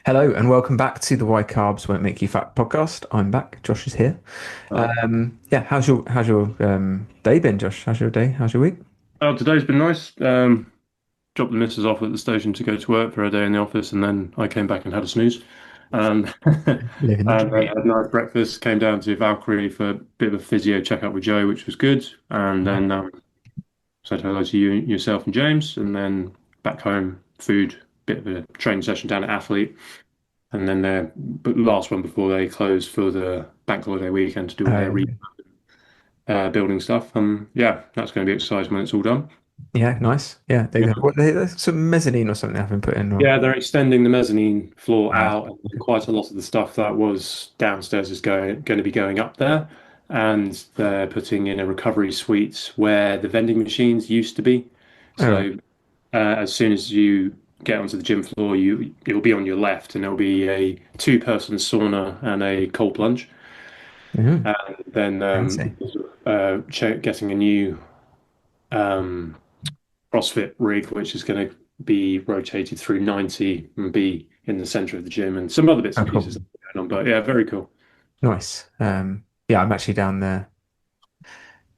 Hello and welcome back to the Why Carbs Won't Make You Fat podcast. I'm back. Josh is here. Hello. Yeah, how's your day been, Josh? How's your day? How's your week? Oh, today's been nice. Dropped the missus off at the station to go to work for a day in the office, and then I came back and had a snooze. And Living the and dream. had a nice breakfast. Came down to Valkyrie for a bit of a physio checkup with Joe, which was good. And then said hello to you, yourself, and James. And then back home, food, bit of a training session down at Athlete, and then their but last one before they closed for the bank holiday weekend to do all their building stuff. Yeah, that's going to be exciting when it's all done. Yeah, nice. Yeah, Yeah. there's some mezzanine or something I've been put in. Or Yeah, they're extending the mezzanine floor ah, out, and quite a lot of the stuff that was downstairs is going to be going up there. And they're putting in a recovery suite where the vending machines used to be. all right. So as soon as you get onto the gym floor, it'll be on your left, and there'll be a two-person sauna and a cold plunge. Mhm. And then Fancy. getting a new um, CrossFit rig, which is going to be rotated through 90 and be in the center of the gym and some other bits Oh, and cool. pieces going on. But yeah, very cool. Nice. Yeah, I'm actually down there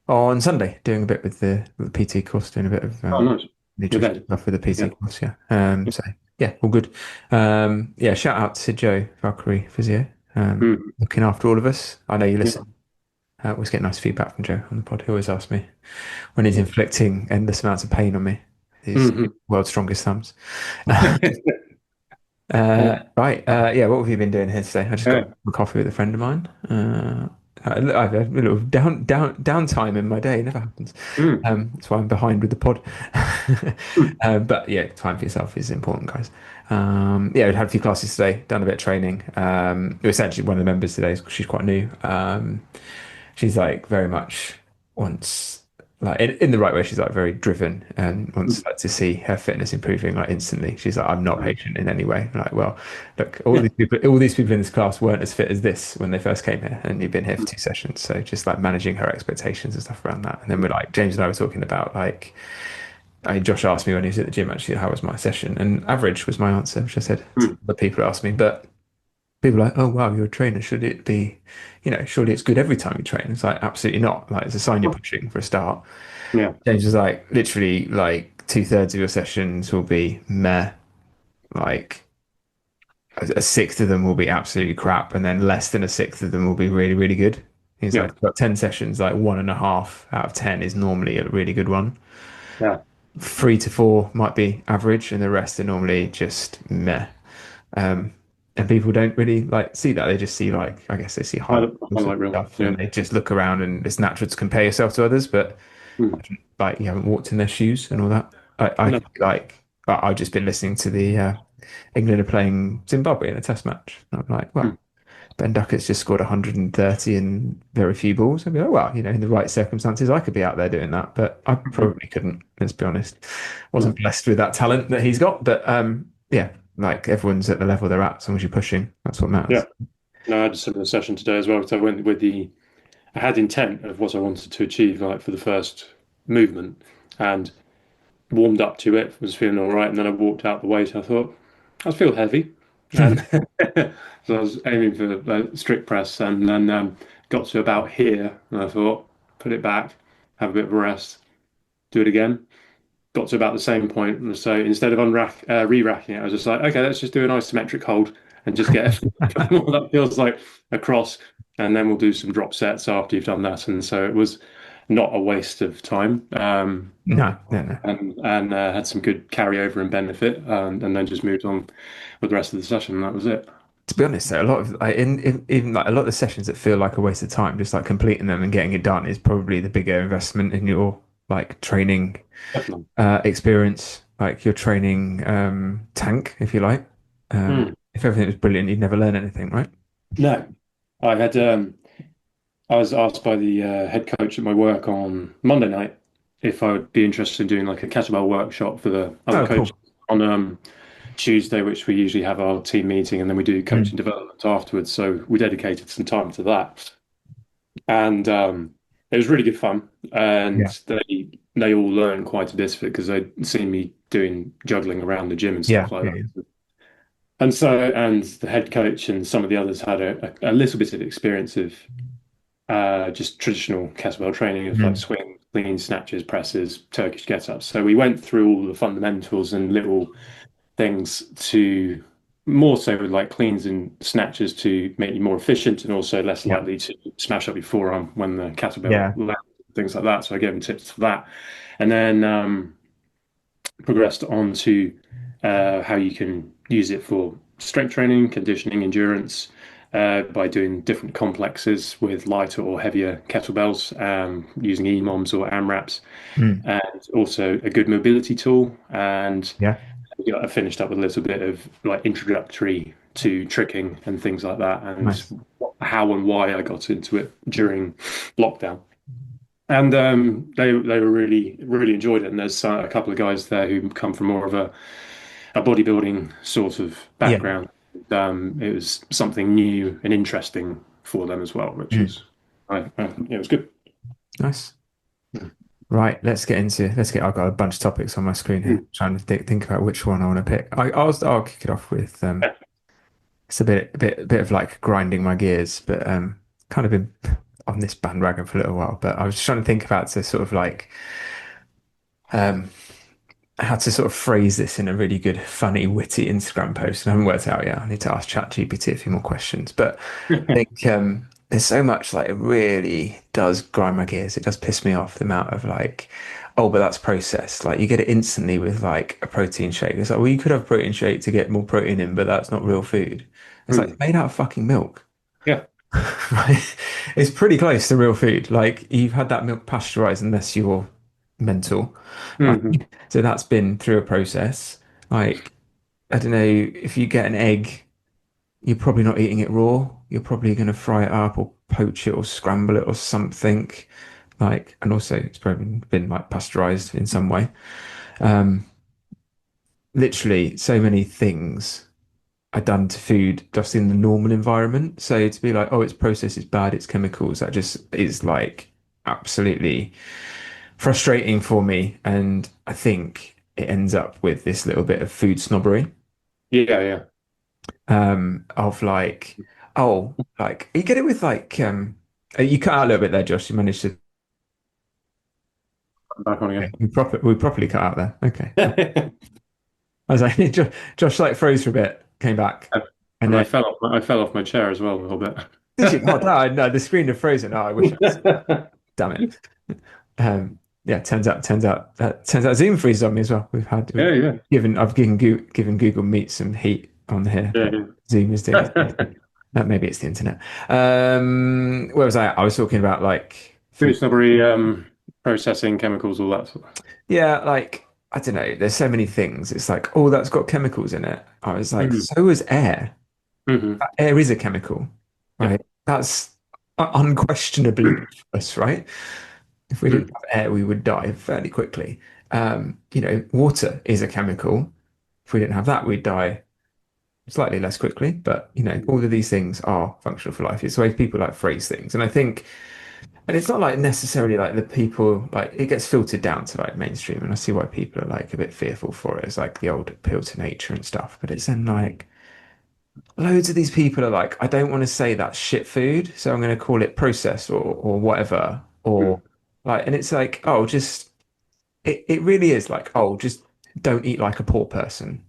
on Sunday doing a bit with the PT course, doing a bit of Oh, nice. With nutrition Ed. stuff with the Yeah. PT course. Yeah. So yeah, all good. Yeah, shout out to Joe Valkyrie Physio, Mm. looking after all of us. I know you Yeah. listen. Always get nice feedback from Joe on the pod. He always asks me when he's Yeah. inflicting endless amounts of pain on me. His Mhm. world's strongest thumbs. Yeah. Right. Yeah. What have you been doing here today? I just got Yeah. a cup of coffee with a friend of mine. I've had a little downtime in my day. It never happens. Mm. That's why I'm behind with the pod. Mm. But yeah, time for yourself is important, guys. Yeah, we had a few classes today. Done a bit of training. It was actually one of the members today. She's quite new. She's like very much wants like in the right way. She's like very driven and wants Mm. like to see her fitness improving like instantly. She's like, I'm not Right. patient in any way. I'm like, well, look, Yeah. all these people in this class weren't as fit as this when they first came here, and you've been here for 2 sessions. So just like managing her expectations and stuff around that. And then we're like, James and I were talking about like, Josh asked me when he was at the gym actually, how was my session? And average was my answer, which I said to Mm. the people who asked me, but people are like, oh wow, you're a trainer. Should it be, surely it's good every time you train? It's like absolutely not. Like it's a sign you're pushing for a start. Yeah. James was like, literally like two-thirds of your sessions will be meh. Like a sixth of them will be absolutely crap, and then less than a sixth of them will be really, really good. He's Yeah. like, got 10 sessions, like 1.5 out of 10 is normally a really good one. Yeah. 3 to 4 might be average, and the rest are normally just meh. Um, and people don't really like see that. They just see like I guess they see I, highlights I and like real. stuff, Yeah. and they just look around, and it's natural to compare yourself to others. But Mm. like you haven't walked in their shoes and all that. I No. could be like I've just been listening to the England are playing Zimbabwe in a Test match. And I'm like, Mm. well, Ben Duckett's just scored 130 in very few balls. I'd be like, well, in the right circumstances, I could be out there doing that, but I Mhm. probably couldn't. Let's be honest. Wasn't No. blessed with that talent that he's got, but yeah, like everyone's at the level they're at, as long as you're pushing, that's what Yeah. matters. No, I had a similar session today as well. So I went with I had intent of what I wanted to achieve, like for the first movement, and warmed up to it, was feeling all right, and then I walked out the weight. I thought I feel heavy, and so I was aiming for strict press, and then got to about here, and I thought put it back, have a bit of a rest, do it again. Got to about the same point, and so instead of re-racking it, I was just like, okay, let's just do an isometric hold and just get a couple more that feels like a cross, and then we'll do some drop sets after you've done that. And so it was not a waste of time. No, no, no. And had some good carryover and benefit, and then just moved on with the rest of the session. And that was it. To be honest, though, a lot of like in even like a lot of the sessions that feel like a waste of time, just like completing them and getting it done is probably the bigger investment in your like training Definitely. experience, like your training tank, if you like. Mm. If everything was brilliant, you'd never learn anything, right? No, I had I was asked by the head coach at my work on Monday night if I would be interested in doing like a kettlebell workshop for the other Oh, cool. coaches on Tuesday, which we usually have our team meeting, and then we do Mm. coaching development afterwards. So we dedicated some time to that, and it was really good fun. And Yeah. they all learned quite a bit of it because they'd seen me doing juggling around the gym and Yeah. stuff like Yeah. that. and the head coach and some of the others had a little bit of experience of just traditional kettlebell training of like Mm. swing, clean, snatches, presses, Turkish get-ups. So we went through all the fundamentals and little things to more so with like cleans and snatches to make you more efficient and also less Yeah. likely to smash up your forearm when the kettlebell Yeah. lands, things like that. So I gave them tips for that. And then progressed on to how you can use it for strength training, conditioning, endurance by doing different complexes with lighter or heavier kettlebells, using EMOMs or AMRAPs, Mm. and also a good mobility tool. And Yeah. I finished up with a little bit of like introductory to tricking and things like that, Nice. and how and why I got into it during lockdown. And they were really enjoyed it. And there's a couple of guys there who come from more of a bodybuilding sort of Yeah. background. It was something new and interesting for them as well, which Mm. was yeah, it was good. Nice. Right, let's get. I've got a bunch of topics on my screen here. Mm. Trying to think about which one I want to pick. I'll kick it off with it's a bit of like grinding my gears, but kind of been on this bandwagon for a little while. But I was trying to think about to sort of like um how to sort of phrase this in a really good, funny, witty Instagram post, and I haven't worked it out yet. I need to ask ChatGPT a few more questions, but I think there's so much like it really does grind my gears. It does piss me off the amount of like, oh, but that's processed. Like you get it instantly with like a protein shake. It's like, well, you could have a protein shake to get more protein in, but that's not real food. It's like Mm. it's made out of fucking milk, Yeah. right? It's pretty close to real food. Like you've had that milk pasteurized unless you're mental, right? Hmm. So that's been through a process. Like, I don't know, if you get an egg, you're probably not eating it raw. You're probably going to fry it up or poach it or scramble it or something. Like, and also it's probably been like pasteurized in some way. Um, Literally, so many things are done to food just in the normal environment. So to be like, oh, it's processed, it's bad, it's chemicals, that just is like absolutely frustrating for me. And I think it ends up with this little bit of food snobbery, Yeah, yeah. of like, oh, like you get it with like, you cut out a little bit there, Josh. You managed to, I'm back on okay, again. we properly cut out there. Okay. I was like, Josh like froze for a bit, came back, and And then I fell off my chair as well a little bit. did you? Oh, no, the screen had frozen. Oh, I wish I was, damn it. Yeah, turns out Zoom freezes on me as well. Yeah, yeah. I've given Google Meet some heat on here, Yeah, but Zoom is doing yeah. it. Maybe it's the internet. Where was I at? I was talking about like Food food. snobbery, processing chemicals, all that sort of. Yeah, like I don't know. There's so many things. It's like, oh, that's got chemicals in it. I was like, Hmm. so is air. Hmm. Air is a chemical, Yeah. right? That's unquestionably us, right? If we didn't Mm. have air, we would die fairly quickly. Water is a chemical. If we didn't have that, we'd die slightly less quickly. But all of these things are functional for life. It's the way people like phrase things, and I think, and it's not like necessarily like the people like it gets filtered down to like mainstream, and I see why people are like a bit fearful for it. It's like the old appeal to nature and stuff, but it's then like loads of these people are like, I don't want to say that's shit food, so I'm going to call it processed or whatever, or Mm. like, and it's like, oh, just it really is like, oh, just don't eat like a poor person.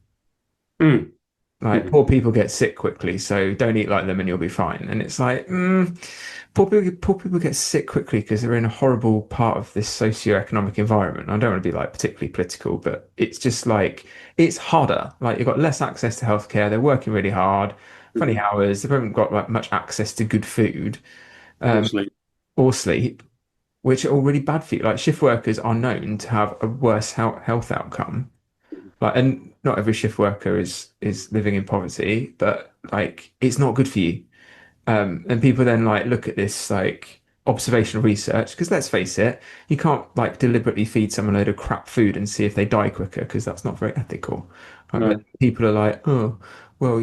Mm. Like Mhm. poor people get sick quickly, so don't eat like them and you'll be fine. And it's like, poor people get sick quickly because they're in a horrible part of this socio-economic environment. I don't want to be like particularly political, but it's just like it's harder. Like you've got less access to healthcare. They're working really hard, funny Mhm. hours. They haven't got like much access to good food, Or um, sleep. or sleep, which are all really bad for you. Like shift workers are known to have a worse health outcome. Like, and not every shift worker is living in poverty, but like it's not good for you. And people then like look at this like observational research because let's face it, you can't like deliberately feed someone a load of crap food and see if they die quicker because that's not very ethical. Right? But No. people are like, oh, well,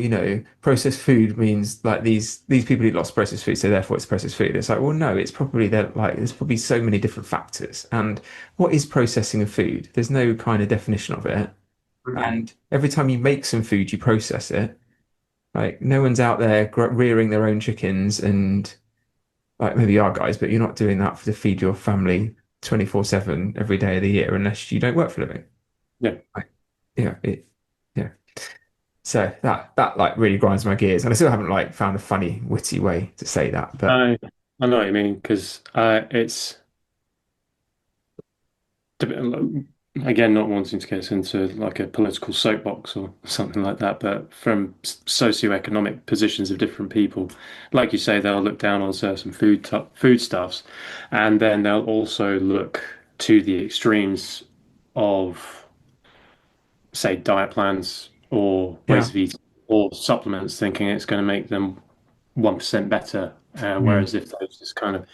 processed food means like these people eat lots of processed food, so therefore it's processed food. It's like, well, no, it's probably that like there's probably so many different factors. And what is processing of food? There's no kind of definition of it. Mhm. And every time you make some food, you process it. Like no one's out there rearing their own chickens and like maybe you are guys, but you're not doing that to feed your family 24/7 every day of the year unless you don't work for a living. Yeah. Like, yeah. So that like really grinds my gears, and I still haven't like found a funny, witty way to say that. But I I know what you mean because it's again not wanting to get into like a political soapbox or something like that, but from socioeconomic positions of different people, like you say, they'll look down on certain foodstuffs, and then they'll also look to the extremes of say diet plans or ways yeah, of eating or supplements, thinking it's going to make them 1% better. mm, Whereas if they just kind of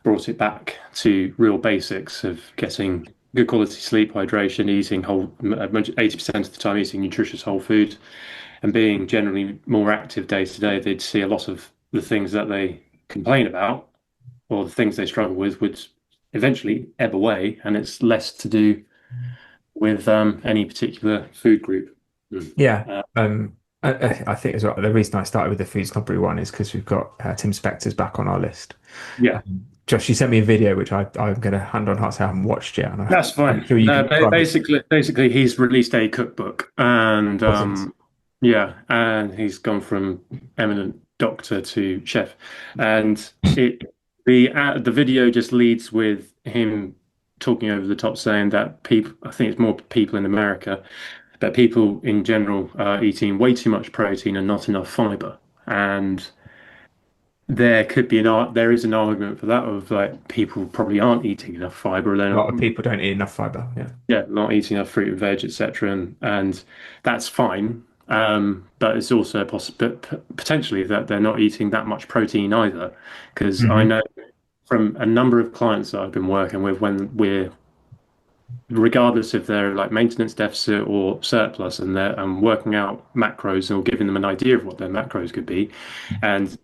brought it back to real basics of getting good quality sleep, hydration, eating 80% of the time eating nutritious whole food, and being generally more active day to day, they'd see a lot of the things that they complain about or the things they struggle with would eventually ebb away, and it's less to do with any particular food group. Mm. yeah. Uh, I think as well. The reason I started with the food snobbery one is because we've got Tim Spector's back on our list. yeah, Josh, you sent me a video which I'm going to hand on heart say I haven't watched yet, and that's I'm fine. sure you can describe it. Basically, he's released a cookbook, and Dozens. yeah, and he's gone from eminent doctor to chef, and the video just leads with him talking over the top, saying that people, I think it's more people in America, but people in general are eating way too much protein and not enough fiber, and there is an argument for that of like people probably aren't eating enough fiber, they're A not lot of people don't eat enough fiber. Yeah. yeah, not eating enough fruit and veg, etc., and that's fine. But it's also possible potentially that they're not eating that much protein either, because I Hmm. know from a number of clients that I've been working with when we're regardless if they're like maintenance deficit or surplus and they're working out macros or giving them an idea of what their macros could be, and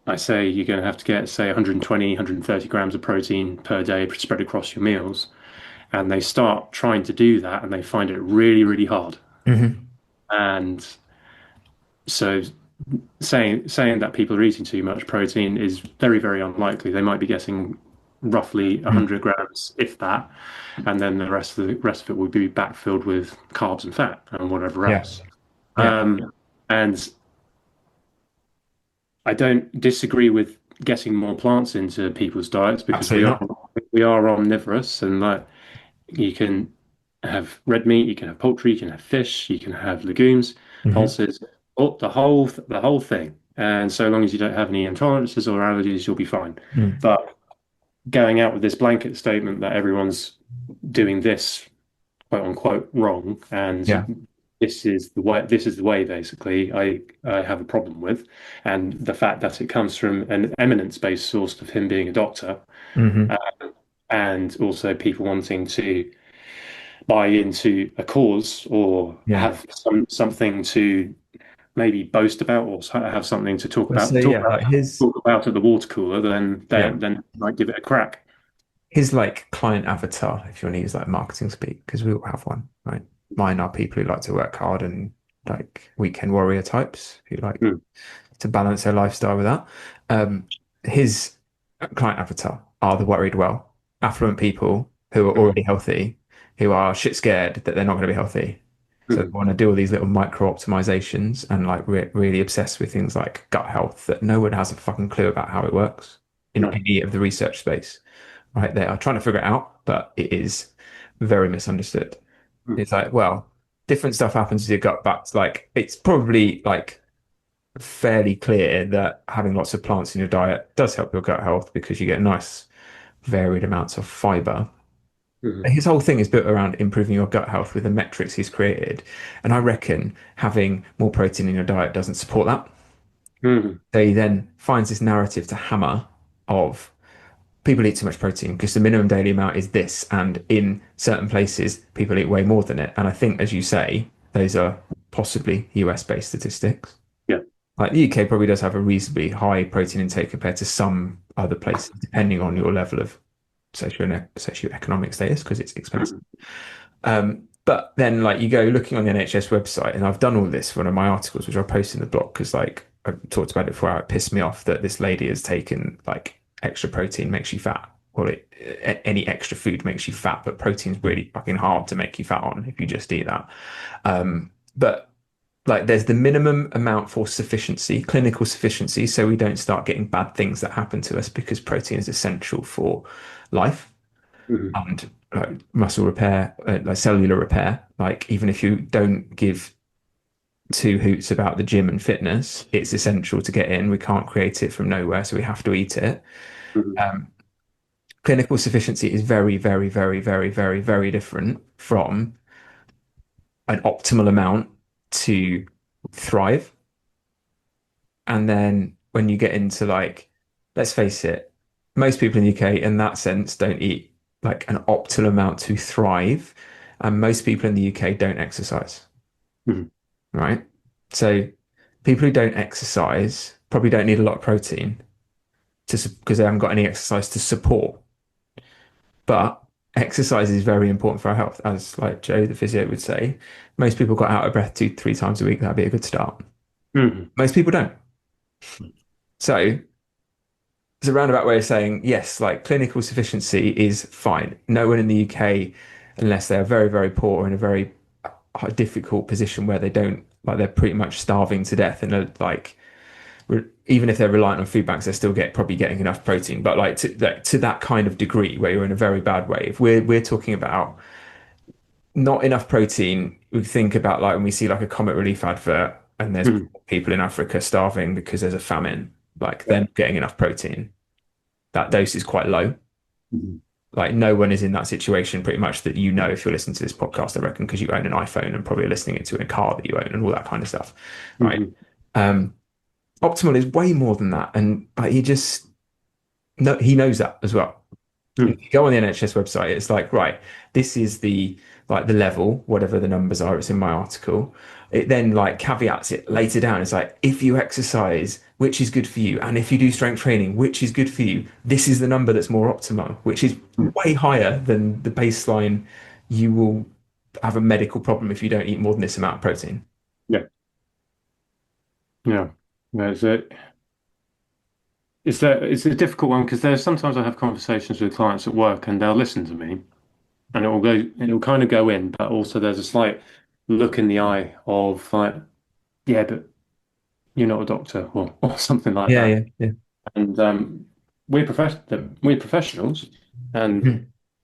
I say you're going to have to get say 120, 130 grams of protein per day spread across your meals and they start trying to do that and they find it really, really hard. Hmm. And so saying that people are eating too much protein is very, very unlikely. They might be getting roughly Mm. 100 grams, if that, and then the rest of it will be backfilled with carbs and fat and whatever Yeah. else. Yeah. And I don't disagree with getting more plants into people's diets because Absolutely not. we are omnivorous and like you can have red meat, you can have poultry, you can have fish, you can have legumes, Hmm. pulses, the whole thing. And so long as you don't have any intolerances or allergies, you'll be fine. Mm. But going out with this blanket statement that everyone's doing this quote unquote wrong Yeah. and this is the way basically I have a problem with. And the fact that it comes from an eminence-based source of him being a doctor, Hmm. uh, and also people wanting to buy into a cause or Yeah. have something to maybe boast about or have something to talk Let's about say, talk yeah, about like his, talk about at the water cooler, then yeah, then might give it a crack. his like client avatar, if you want to use like marketing speak, because we all have one, right? Mine are people who like to work hard and like weekend warrior types who like Mm, to balance their lifestyle with that. His client avatar are the worried well, affluent people who are mm, already healthy, who are shit scared that they're not going to be healthy. So they mm, want to do all these little micro optimizations and like really obsessed with things like gut health that no one has a fucking clue about how it works in no. any of the research space. Right? They are trying to figure it out, but it is very misunderstood. Mm, It's like, well, different stuff happens to your gut, but like it's probably like fairly clear that having lots of plants in your diet does help your gut health because you get nice varied amounts of fiber. mm, His whole thing is built around improving your gut health with the metrics he's created. And I reckon having more protein in your diet doesn't support that. mm, So he then finds this narrative to hammer of people eat too much protein because the minimum daily amount is this. And in certain places, people eat way more than it. And I think, as you say, those are possibly US based statistics. yeah. Like the UK probably does have a reasonably high protein intake compared to some other places, depending on your level of socioeconomic status, because it's expensive. Mm, But then, like, you go looking on the NHS website, and I've done all this for one of my articles, which I posted in the blog because, like, I talked about it before. It pissed me off that this lady has taken like extra protein makes you fat. Well, any extra food makes you fat, but protein's really fucking hard to make you fat on if you just eat that. But like, there's the minimum amount for sufficiency, clinical sufficiency, so we don't start getting bad things that happen to us because protein is essential for life Mhm. and like muscle repair, like cellular repair. Like even if you don't give two hoots about the gym and fitness, it's essential to get in. We can't create it from nowhere, so we have to eat it. Mhm. Um, Clinical sufficiency is very, very, very, very, very, very different from an optimal amount to thrive. And then when you get into like, let's face it, most people in the UK in that sense don't eat like an optimal amount to thrive. And most people in the UK don't exercise, Mhm. right? So people who don't exercise probably don't need a lot of protein to because they haven't got any exercise to support. But exercise is very important for our health, as like Joe, the physio, would say. Most people got out of breath 2, 3 times a week. That'd be a good start. Mhm. Most people don't. So it's a roundabout way of saying yes, like clinical sufficiency is fine. No one in the UK, unless they are very, very poor or in a very difficult position where they don't like they're pretty much starving to death and are like even if they're reliant on food banks, they're still probably getting enough protein. But like to that kind of degree where you're in a very bad way, if we're talking about not enough protein, we think about like when we see like a Comet Relief advert and there's Mhm. people in Africa starving because there's a famine, like Yeah. they're not getting enough protein. That dose is quite low. Mhm. Like no one is in that situation pretty much that you know if you're listening to this podcast, I reckon, because you own an iPhone and probably listening it to in a car that you own and all that kind of stuff. Right. Mhm. Um, Optimal is way more than that. And he just no he knows that as well. If Mhm. you go on the NHS website, it's like, right, this is the like the level, whatever the numbers are, it's in my article. It then like caveats it later down. It's like, if you exercise, which is good for you, and if you do strength training, which is good for you, this is the number that's more optimal, which is Mhm. way higher than the baseline. You will have a medical problem if you don't eat more than this amount of protein. Yeah. Yeah. There's a it's a difficult one because there's sometimes I have conversations with clients at work and they'll listen to me and it'll kind of go in, but also there's a slight look in the eye of like, yeah, but you're not a doctor or something like Yeah, that. yeah, yeah. And we're professionals and Hmm.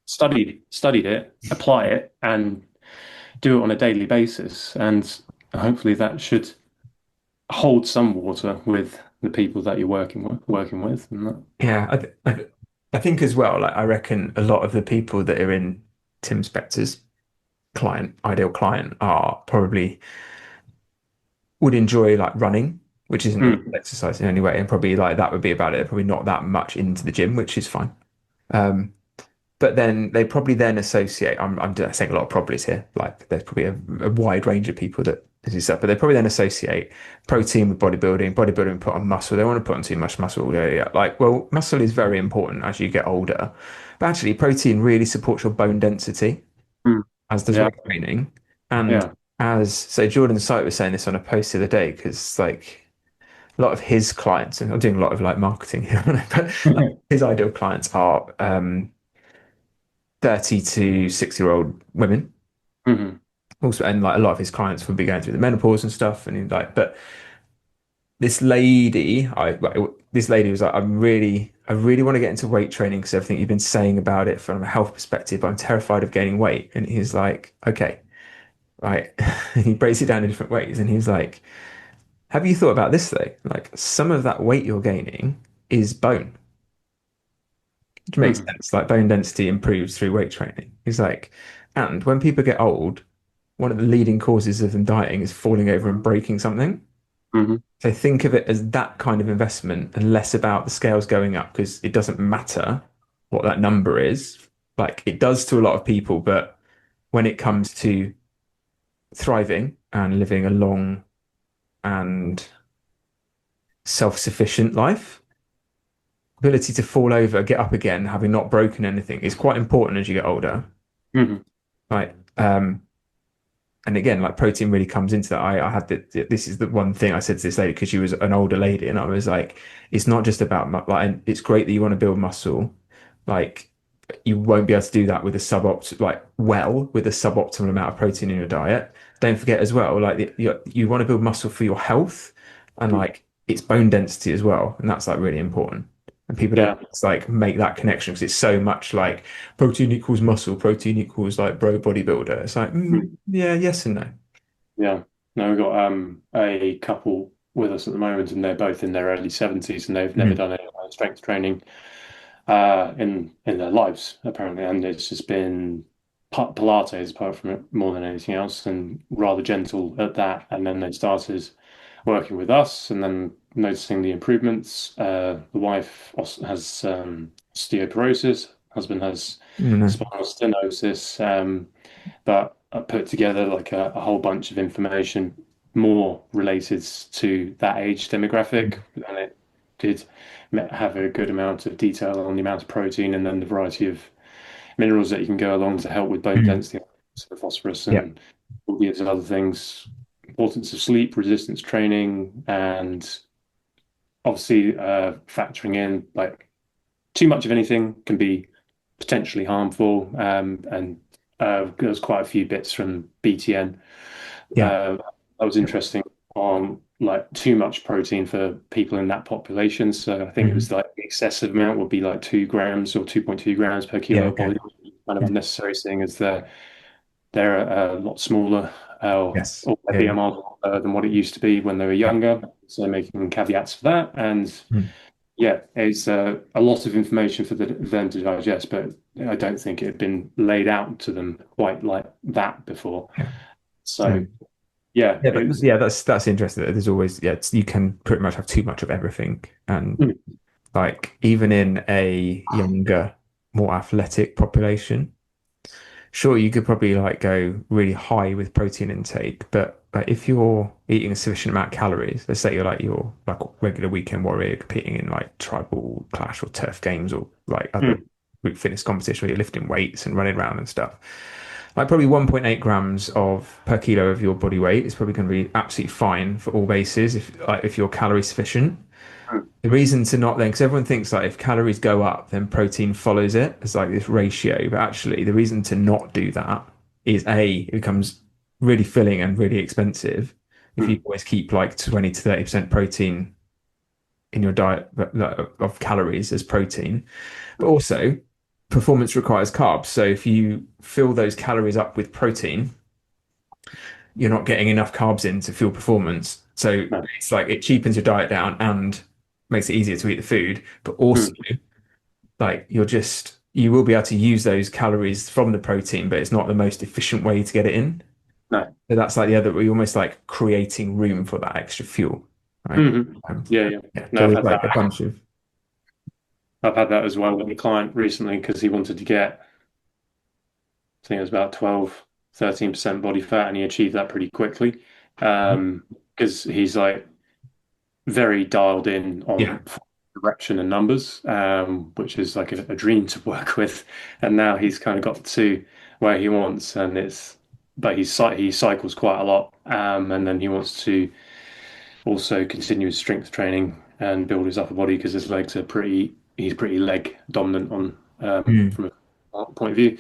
studied it, apply it, and do it on a daily basis. And hopefully that should hold some water with the people that you're working with. And that. Yeah, I think as well, like I reckon a lot of the people that are in Tim Spector's ideal client are probably would enjoy like running, which isn't an Mm, exercise in any way, and probably like that would be about it. Probably not that much into the gym, which is fine. Um, but then they probably then associate. I'm saying a lot of probablys here. Like there's probably a wide range of people that this is up, but they probably then associate protein with bodybuilding. Bodybuilding put on muscle. They want to put on too much muscle. Yeah, yeah. Like, well, muscle is very important as you get older, but actually, protein really supports your bone density, mm, as does yeah, weight training. And yeah. as so, Jordan Sight was saying this on a post the other day because like a lot of his clients, and I'm doing a lot of like marketing here, but like, his ideal clients are 30 to 60-year-old women. Hmm. Also, and like a lot of his clients would be going through the menopause and stuff. And he's like, but this lady, this lady was like, I really want to get into weight training because everything you've been saying about it from a health perspective, but I'm terrified of gaining weight. And he's like, okay, right. And he breaks it down in different ways. And he's like, have you thought about this though? Like some of that weight you're gaining is bone, which makes Hmm. sense. Like bone density improves through weight training. He's like, and when people get old, one of the leading causes of them dying is falling over and breaking something. Hmm. So think of it as that kind of investment and less about the scales going up because it doesn't matter what that number is. Like it does to a lot of people, but when it comes to thriving and living a long and self-sufficient life, ability to fall over, get up again, having not broken anything is quite important as you get older. Hmm. Right. and again, like protein really comes into that. I had this is the one thing I said to this lady because she was an older lady, and I was like, it's not just about like, it's great that you want to build muscle, like you won't be able to do that with a with a suboptimal amount of protein in your diet. Don't forget as well, like you want to build muscle for your health, and Mm. like it's bone density as well, and that's like really important. And people don't Yeah. like make that connection because it's so much like protein equals muscle, protein equals like bro bodybuilder. It's like, Mm. yeah, yes and no. Yeah. No, we've got a couple with us at the moment, and they're both in their early 70s, and they've never Mm, done any strength training in their lives apparently, and it's just been Pilates apart from it more than anything else, and rather gentle at that. And then they started working with us, and then noticing the improvements. The wife also has osteoporosis, husband has no. spinal stenosis, but I put together like a whole bunch of information more related to that age demographic, and it did have a good amount of detail on the amount of protein and then the variety of minerals that you can go along to help with bone Mm, density, so phosphorus yeah. and all these other things. Importance of sleep, resistance training, and obviously factoring in like too much of anything can be potentially harmful. And there's quite a few bits from BTN Yeah. that was interesting on like too much protein for people in that population. So I think it was Mhm. like the excessive amount would be like 2 grams or 2.2 grams per Yeah. kilo of Okay. body, kind of Mm. unnecessary, seeing as they're a lot smaller Yes. or Yeah. their Yeah. BMR than what it used to be when they were Yeah. younger. So making caveats for that. And Mm. yeah, it's a lot of information for them to digest, but I don't think it had been laid out to them quite like that before. Yeah. So Um, yeah, yeah. it was. Yeah. That's interesting. There's always you can pretty much have too much of everything, and Mm, like even in a younger, more athletic population, sure, you could probably like go really high with protein intake, but like if you're eating a sufficient amount of calories, let's say you're like a regular weekend warrior competing in like tribal clash or turf games or like other mm, group fitness competition where you're lifting weights and running around and stuff, like probably 1.8 grams of per kilo of your body weight is probably going to be absolutely fine for all bases if you're calorie sufficient. mm, The reason to not then, because everyone thinks like if calories go up, then protein follows it as like this ratio. But actually, the reason to not do that is it becomes really filling and really expensive if you mm, always keep like 20 to 30% protein in your diet of calories as protein. But also, performance requires carbs. So if you fill those calories up with protein, you're not getting enough carbs in to fuel performance. So no, it's like it cheapens your diet down and makes it easier to eat the food, but also mm, like you will be able to use those calories from the protein, but it's not the most efficient way to get it in. no. So that's like the other, we're almost like creating room for that extra fuel, right? Hmm. Um, Yeah, yeah. yeah. No, So there's like a bunch of I've had that as well with a client recently because he wanted to get, I think it was about 12, 13% body fat, and he achieved that pretty quickly. Because he's like very dialed in yeah, on direction and numbers, which is like a dream to work with. And now he's kind of got to where he wants, and but he cycles quite a lot, and then he wants to also continue his strength training and build his upper body because his legs are he's pretty leg dominant on mm, from a point of view.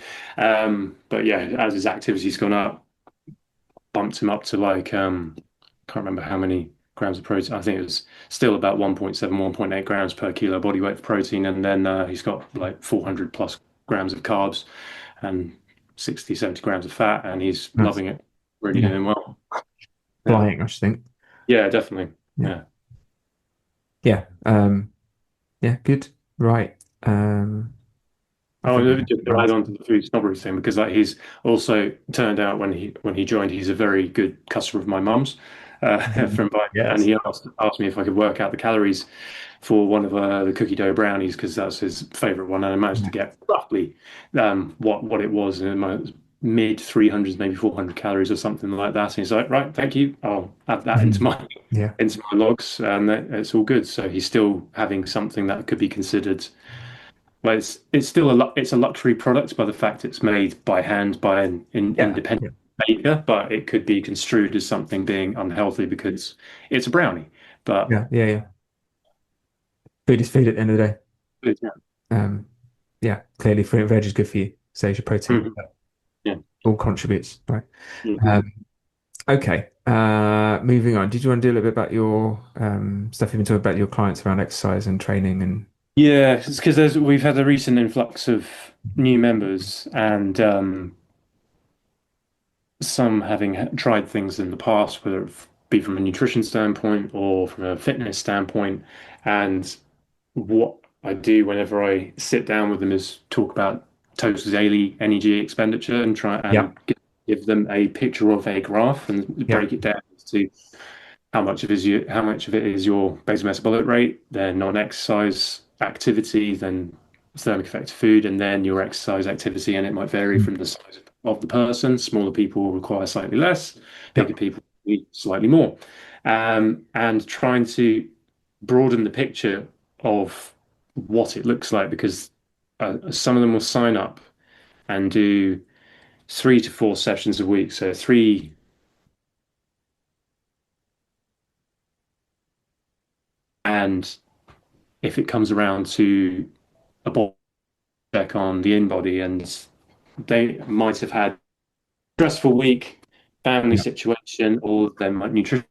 But yeah, as his activity's gone up, bumped him up to like can't remember how many grams of protein. I think it was still about 1.7, 1.8 grams per kilo body weight of protein, and then he's got like 400 plus grams of carbs and 60, 70 grams of fat, and he's that's loving it, really yeah, doing well. Yeah, flying, I should think. yeah, definitely. Yeah, Yeah. yeah, yeah, good, right. I Oh, think and just to right. add on to the food snobbery thing, because like he's also turned out when he joined, he's a very good customer of my mum's from buying, and Yes, he asked me if I could work out the calories for one of the cookie dough brownies because that's his favorite one, and I managed to yeah, get roughly what it was in my mid 300s, maybe 400 calories or something like that. And he's like, right, thank you, I'll add that into mhm, my yeah, logs, and it's all good. So he's still having something that could be considered well, it's still it's a luxury product by the fact it's made by hand by an yeah, independent yeah. baker, but it could be construed as something being unhealthy because it's a brownie. But Yeah, yeah, yeah. Food is food at the end of the day. yeah. Um, yeah, clearly fruit and veg is good for you. Saves your protein. Mhm. Yeah. All contributes, right? Mhm. Um, okay. Moving on. Did you want to do a little bit about your stuff you've been talking about your clients around exercise and training and Yeah, it's because there's we've had a recent influx of new members, and some having tried things in the past, whether it be from a nutrition standpoint or from a fitness standpoint. And what I do whenever I sit down with them is talk about total daily energy expenditure and try yeah, and give them a picture of a graph and yeah, break it down to how much of it is your basal metabolic rate, then non-exercise activity, then thermic effect of food, and then your exercise activity. And it might vary mm, from the size of the person. Smaller people require slightly less, yeah, bigger people need slightly more. And trying to broaden the picture of what it looks like, because some of them will sign up and do 3 to 4 sessions a week. So three, and if it comes around to a body check on the in body, and they might have had a stressful week, family yeah, situation, or their nutrition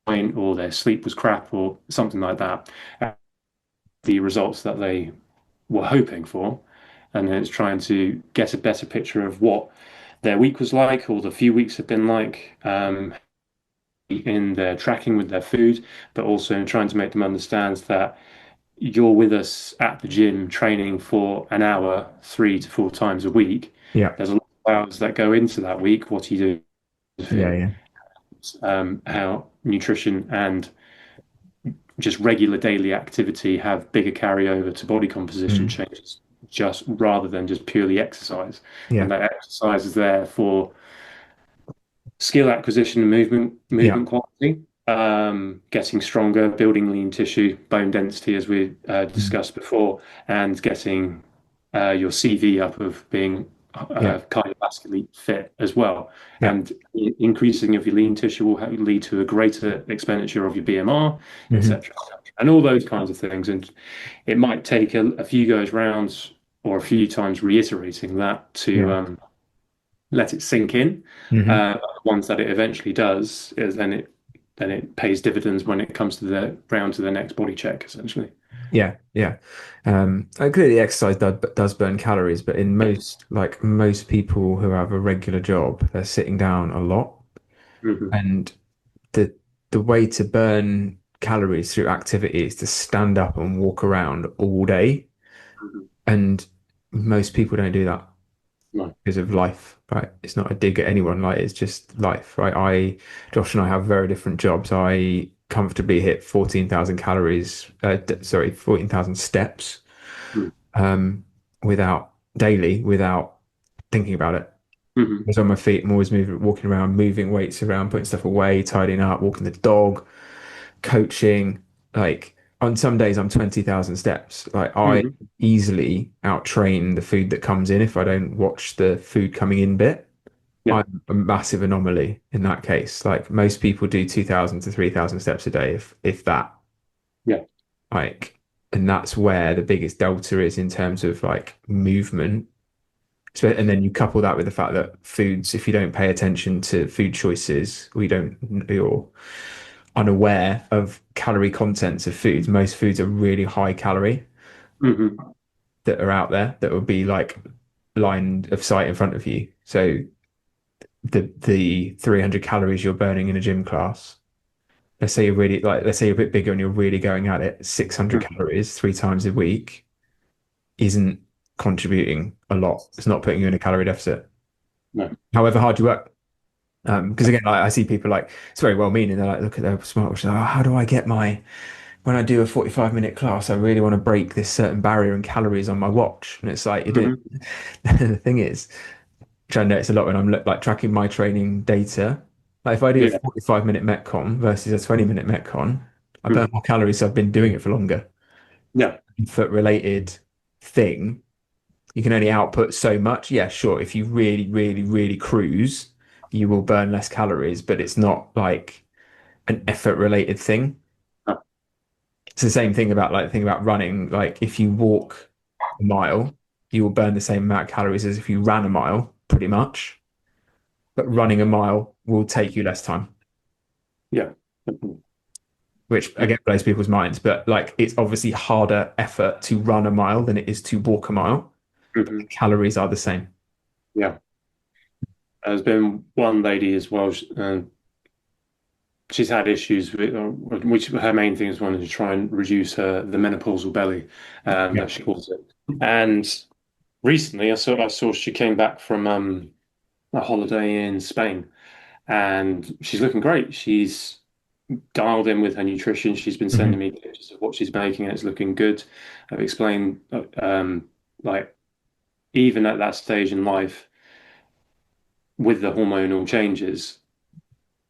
point, or their sleep was crap, or something like that. The results that they were hoping for, and then it's trying to get a better picture of what their week was like, or the few weeks have been like, in their tracking with their food, but also in trying to make them understand that you're with us at the gym training for an hour, 3 to 4 times a week. yeah, There's a lot of hours that go into that week. What do you do with yeah, it? yeah, How nutrition and just regular daily activity have bigger carryover to body composition mm, changes, just rather than just purely exercise. And yeah, that exercise is there for skill acquisition and yeah, movement quality, getting stronger, building lean tissue, bone density, as we mm, discussed before, and getting your CV up of being yeah, cardiovascularly fit as well. yeah, And increasing of your lean tissue will lead to a greater expenditure of your BMR, hmm, etc. And all those kinds of things. And it might take a few goes rounds or a few times reiterating that to yeah, let it sink in. hmm, Once that it eventually does, is then it pays dividends when it comes to the round to the next body check, essentially. yeah, yeah. Clearly, exercise does burn calories, but in Yeah. most people who have a regular job, they're sitting down a lot, Hmm. and the the way to burn calories through activity is to stand up and walk around all day. Hmm. And most people don't do that No. because of life, right? It's not a dig at anyone, like it's just life, right? Josh and I have very different jobs. I comfortably hit 14,000 calories, sorry, 14,000 steps, um, without daily, without thinking about it. I Hmm. was on my feet. I'm always moving, walking around, moving weights around, putting stuff away, tidying up, walking the dog, coaching. Like on some days, I'm 20,000 steps. Like I Hmm. easily out train the food that comes in if I don't watch the food coming in bit. Yeah. I'm a massive anomaly in that case. Like most people do 2,000 to 3,000 steps a day, if that. Yeah. Like, and that's where the biggest delta is in terms of like movement. And then you couple that with the fact that foods, if you don't pay attention to food choices, you're unaware of calorie contents of foods. Most foods are really high calorie Hmm. that are out there that would be like line of sight in front of you. So the 300 calories you're burning in a gym class, let's say you're a bit bigger and you're really going at it, 600 Hmm. calories 3 times a week isn't contributing a lot. It's not putting you in a calorie deficit. No. However hard you work. Because again, I see people like it's very well meaning. They're like, look at their smartwatch. Like, oh, how do I get when I do a 45-minute class? I really want to break this certain barrier in calories on my watch. And it's like you do. Hmm. The thing is, which I notice a lot when I'm like tracking my training data. Like if I do a Yeah. 45-minute Metcon versus a 20-minute Metcon, I burn Hmm. more calories. So I've been doing it for longer. Yeah. Foot related thing, you can only output so much. Yeah, sure. If you really, really, really cruise, you will burn less calories, but it's not like an effort related thing. Ah, It's the same thing about like think about running. Like if you walk a mile, you will burn the same amount of calories as if you ran a mile, pretty much. But running a mile will take you less time, yeah. Definitely. which Yeah. again blows people's minds. But like it's obviously harder effort to run a mile than it is to walk a mile. But the Mhm. calories are the same. Yeah. There's been one lady as well, she's had issues with, which her main thing is wanting to try and reduce the menopausal belly, Yeah. that she calls it. And recently, I saw she came back from a holiday in Spain, and she's looking great. She's dialed in with her nutrition. She's been Hmm. sending me pictures of what she's making, and it's looking good. I've explained, like even at that stage in life with the hormonal changes,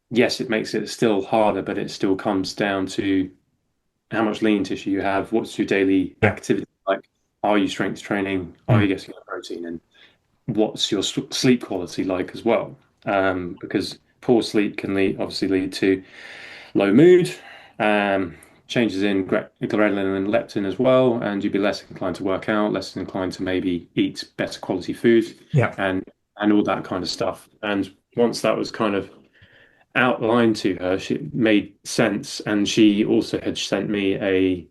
yes, it makes it still harder, but it still comes down to how much lean tissue you have, what's your daily Yeah. activity like, are you strength training, are Mm. you getting enough protein, and what's your sleep quality like as well? Because poor sleep can obviously lead to low mood, um, changes in ghrelin and leptin as well, and you'd be less inclined to work out, less inclined to maybe eat better quality food, Yeah. and all that kind of stuff. And once that was kind of outlined to her, she made sense, and she also had sent me a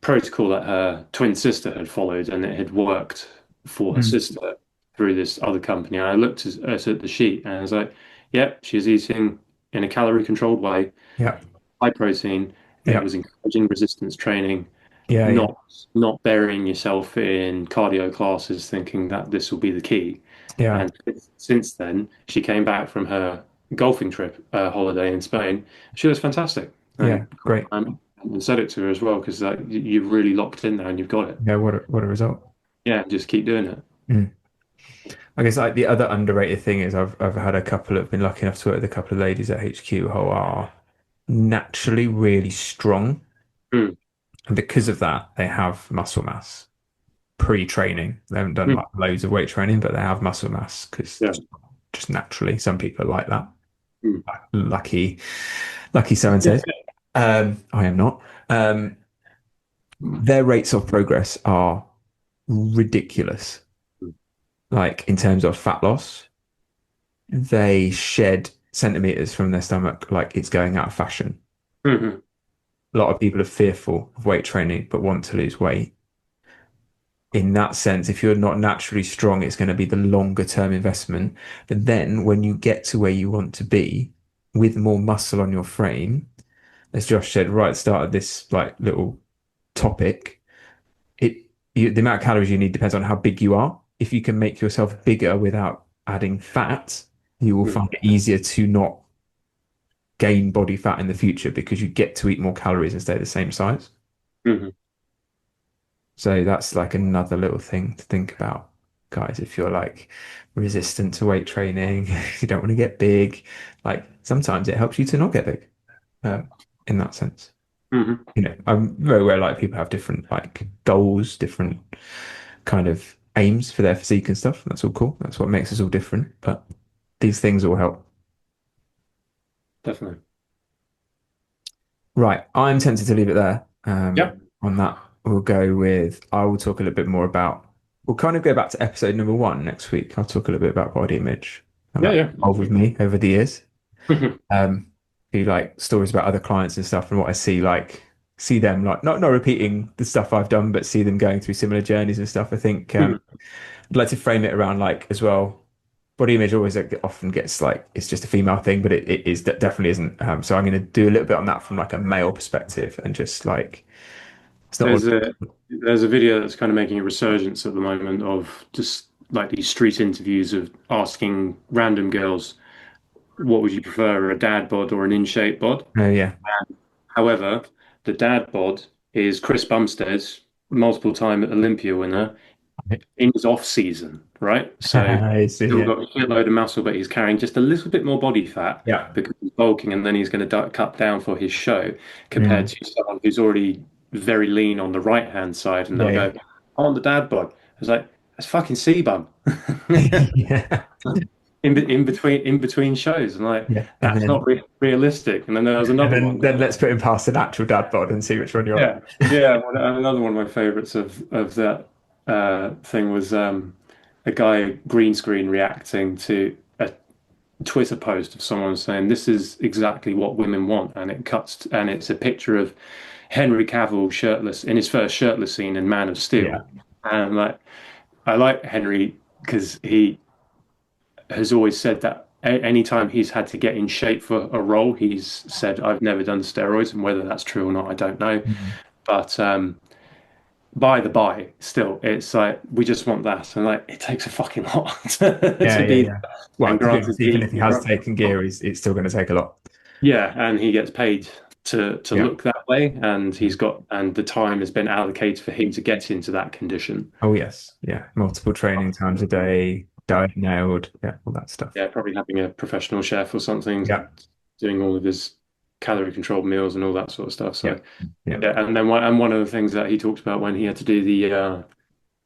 protocol that her twin sister had followed, and it had worked for her Mm. sister through this other company. And I looked at the sheet, and I was like, "Yep, she's eating in a calorie controlled way, Yeah. high protein. It Yeah. was encouraging resistance training, Yeah. Yeah. not burying yourself in cardio classes, thinking that this will be the key." Yeah. And since then, she came back from her golfing trip, holiday in Spain. She was fantastic, Yeah. Great. and said it to her as well because you've really locked in there and you've got it. Yeah. What a result. Yeah, just keep doing it. Mm. I guess like the other underrated thing is I've had a couple of been lucky enough to work with a couple of ladies at HQ who are naturally really strong. Mm, And because of that, they have muscle mass pre-training. They haven't done mm, like loads of weight training, but they have muscle mass because yeah. just naturally some people are like that. Mm, Lucky, lucky so and so. I am not. Their rates of progress are ridiculous. Like in terms of fat loss, they shed centimeters from their stomach like it's going out of fashion. mm, A lot of people are fearful of weight training but want to lose weight. In that sense, if you're not naturally strong, it's going to be the longer term investment. But then when you get to where you want to be with more muscle on your frame, as Josh said right at the start of this like little topic, the amount of calories you need depends on how big you are. If you can make yourself bigger without adding fat, you will mm, find it easier to not gain body fat in the future because you get to eat more calories and stay the same size. mm, So that's like another little thing to think about, guys. If you're like resistant to weight training, you don't want to get big, like sometimes it helps you to not get big, um, in that sense. mm. I'm very aware like people have different like goals, different kind of aims for their physique and stuff. That's all cool. That's what makes us all different. But these things all help. Definitely. Right. I'm tempted to leave it there. Yeah, On that, we'll go with, I will talk a little bit more about, we'll kind of go back to episode number one next week. I'll talk a little bit about body image and yeah, that yeah. evolved with me over the years. Be like stories about other clients and stuff and what I see, like, see them like not repeating the stuff I've done, but see them going through similar journeys and stuff. I think I'd like to frame it around like as well. Body image always like, often gets like it's just a female thing, but it is that definitely isn't. So I'm going to do a little bit on that from like a male perspective and just like it's not all. There's a there's a video that's kind of making a resurgence at the moment of just like these street interviews of asking random girls, what would you prefer, a dad bod or an in-shape bod? No, yeah, However, the dad bod is Chris Bumstead, multiple time Olympia winner, in his off season, right? So I see. still Yeah, got a shitload of muscle, but he's carrying just a little bit more body fat yeah, because he's bulking, and then he's going to cut down for his show compared mm. to someone who's already very lean on the right hand side, and Yeah, they'll yeah, go on the dad bod. I was like, that's fucking C-bum. yeah. in between shows, and like Yeah, and that's not then realistic. And then there was another one. then let's put him past the natural dad bod and see which one you're on. Yeah, yeah. Another one of my favorites of that thing was a guy green screen reacting to a Twitter post of someone saying this is exactly what women want, and and it's a picture of Henry Cavill shirtless in his first shirtless scene in Man of Yeah, Steel, and like I like Henry because he has always said that anytime he's had to get in shape for a role, he's said, I've never done steroids, and whether that's true or not, I don't know. Mhm. But by the by, still, it's like we just want that, and like it takes a fucking lot Yeah, to yeah, be yeah. that. Well, And to be granted, honest, even if he has taken gear, it's still going to take a lot. yeah, and he gets paid to Yeah. look that way, and the time has been allocated for him to get into that condition. Oh yes, yeah. Multiple training times a day, diet nailed, yeah, all that stuff. Yeah, probably having a professional chef or something, Yeah, doing all of his calorie controlled meals and all that sort of stuff. yeah, So yeah, yeah, and one of the things that he talked about when he had to do the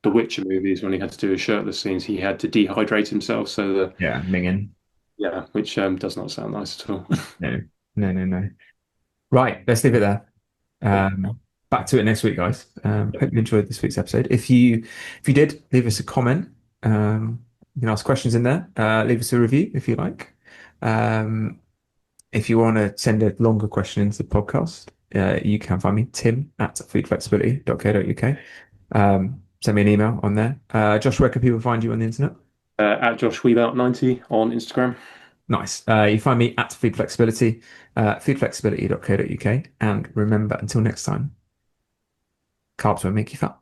Witcher movies, when he had to do his shirtless scenes, he had to dehydrate himself. So the yeah. Minging. yeah, which does not sound nice at all. No, no, no, no. Right, let's leave it there. Back to it next week, guys. Hope you enjoyed this week's episode. If you did, leave us a comment. You can ask questions in there. Leave us a review if you like. Um, if you want to send a longer question into the podcast, you can find me, Tim at foodflexibility.co.uk. Send me an email on there. Josh, where can people find you on the internet? At Josh Weebout 90 on Instagram. Nice. You find me at Food Flexibility, foodflexibility.co.uk. And remember, until next time, carbs won't make you fat.